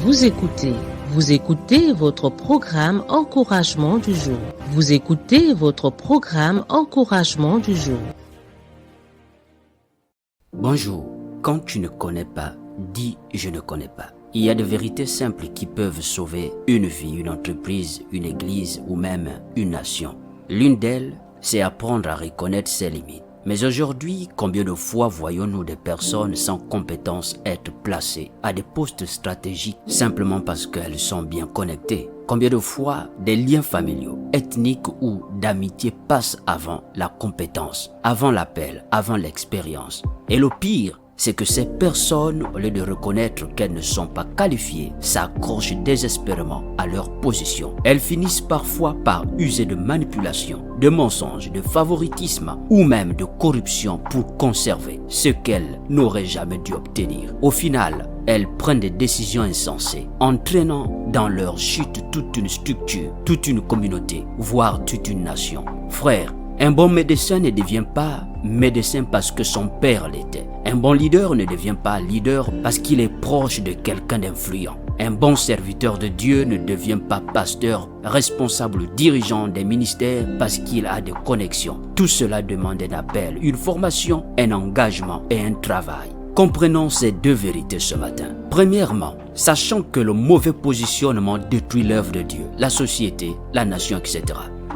Vous écoutez votre programme Encouragement du jour. Vous écoutez votre programme Encouragement du jour. Bonjour. Quand tu ne connais pas, dis « je ne connais pas ». Il y a des vérités simples qui peuvent sauver une vie, une entreprise, une église ou même une nation. L'une d'elles, c'est apprendre à reconnaître ses limites. Mais aujourd'hui, combien de fois voyons-nous des personnes sans compétences être placées à des postes stratégiques simplement parce qu'elles sont bien connectées? Combien de fois des liens familiaux, ethniques ou d'amitié passent avant la compétence, avant l'appel, avant l'expérience? Et le pire, c'est que ces personnes, au lieu de reconnaître qu'elles ne sont pas qualifiées, s'accrochent désespérément à leur position. Elles finissent parfois par user de manipulation, de mensonges, de favoritisme ou même de corruption pour conserver ce qu'elles n'auraient jamais dû obtenir. Au final, elles prennent des décisions insensées, entraînant dans leur chute toute une structure, toute une communauté, voire toute une nation. Frères, un bon médecin ne devient pas médecin parce que son père l'était. Un bon leader ne devient pas leader parce qu'il est proche de quelqu'un d'influent. Un bon serviteur de Dieu ne devient pas pasteur, responsable ou dirigeant des ministères parce qu'il a des connexions. Tout cela demande un appel, une formation, un engagement et un travail. Comprenons ces deux vérités ce matin. Premièrement, sachant que le mauvais positionnement détruit l'œuvre de Dieu, la société, la nation, etc.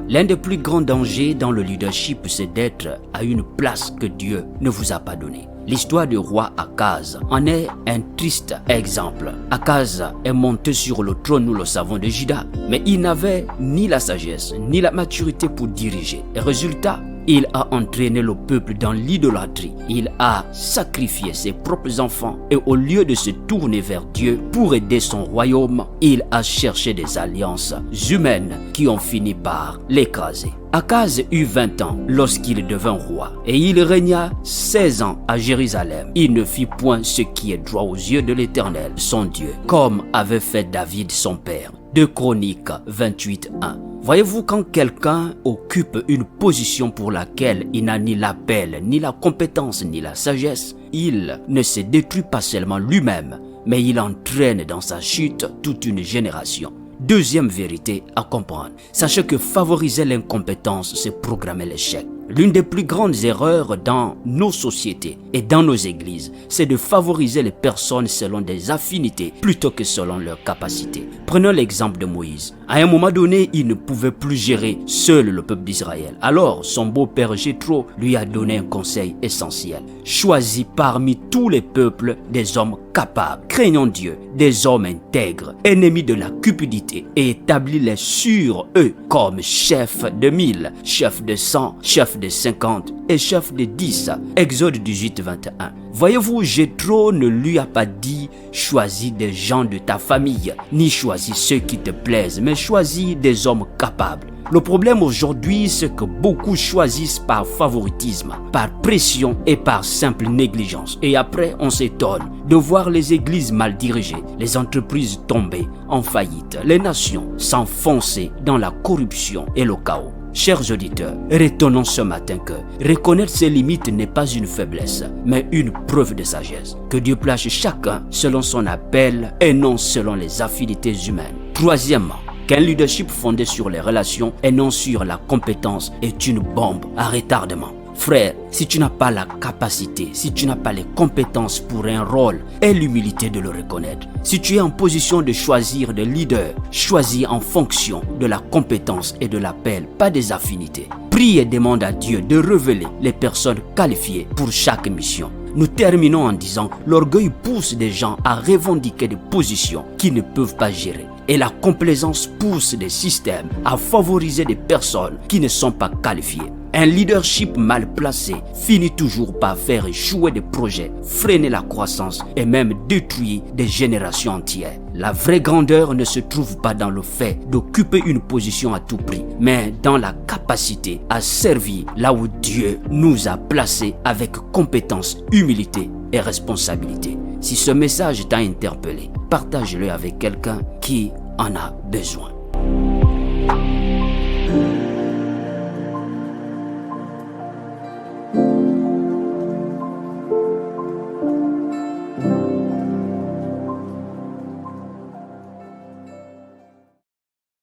L'un des plus grands dangers dans le leadership, c'est d'être à une place que Dieu ne vous a pas donnée. L'histoire du roi Akaz en est un triste exemple. Akaz est monté sur le trône, nous le savons, de Juda, mais il n'avait ni la sagesse, ni la maturité pour diriger. Et résultat, il a entraîné le peuple dans l'idolâtrie. Il a sacrifié ses propres enfants et au lieu de se tourner vers Dieu pour aider son royaume, il a cherché des alliances humaines qui ont fini par l'écraser. Akaz eut 20 ans lorsqu'il devint roi et il régna 16 ans à Jérusalem. Il ne fit point ce qui est droit aux yeux de l'Éternel, son Dieu, comme avait fait David son père. 2 Chroniques 28:1. Voyez-vous, quand quelqu'un occupe une position pour laquelle il n'a ni l'appel, ni la compétence, ni la sagesse, il ne se détruit pas seulement lui-même, mais il entraîne dans sa chute toute une génération. Deuxième vérité à comprendre, sachez que favoriser l'incompétence, c'est programmer l'échec. L'une des plus grandes erreurs dans nos sociétés et dans nos églises, c'est de favoriser les personnes selon des affinités plutôt que selon leurs capacités. Prenons l'exemple de Moïse. À un moment donné, il ne pouvait plus gérer seul le peuple d'Israël. Alors, son beau-père Jéthro lui a donné un conseil essentiel. Choisis parmi tous les peuples des hommes capables, craignant Dieu, des hommes intègres, ennemis de la cupidité, et établis-les sur eux comme chefs de 1000, chefs de 100, chefs de 50 et chef de 10. Exode 18:21. Voyez-vous, Jéthro ne lui a pas dit « choisis des gens de ta famille », ni « choisis ceux qui te plaisent », mais « choisis des hommes capables ». Le problème aujourd'hui, c'est que beaucoup choisissent par favoritisme, par pression et par simple négligence. Et après, on s'étonne de voir les églises mal dirigées, les entreprises tomber en faillite, les nations s'enfoncer dans la corruption et le chaos. Chers auditeurs, retenons ce matin que reconnaître ses limites n'est pas une faiblesse, mais une preuve de sagesse. Que Dieu place chacun selon son appel et non selon les affinités humaines. Troisièmement, qu'un leadership fondé sur les relations et non sur la compétence est une bombe à retardement. Frère, si tu n'as pas la capacité, si tu n'as pas les compétences pour un rôle, aie l'humilité de le reconnaître. Si tu es en position de choisir des leaders, choisis en fonction de la compétence et de l'appel, pas des affinités. Prie et demande à Dieu de révéler les personnes qualifiées pour chaque mission. Nous terminons en disant, l'orgueil pousse des gens à revendiquer des positions qu'ils ne peuvent pas gérer. Et la complaisance pousse des systèmes à favoriser des personnes qui ne sont pas qualifiées. Un leadership mal placé finit toujours par faire échouer des projets, freiner la croissance et même détruire des générations entières. La vraie grandeur ne se trouve pas dans le fait d'occuper une position à tout prix, mais dans la capacité à servir là où Dieu nous a placés avec compétence, humilité et responsabilité. Si ce message t'a interpellé, partage-le avec quelqu'un qui en a besoin.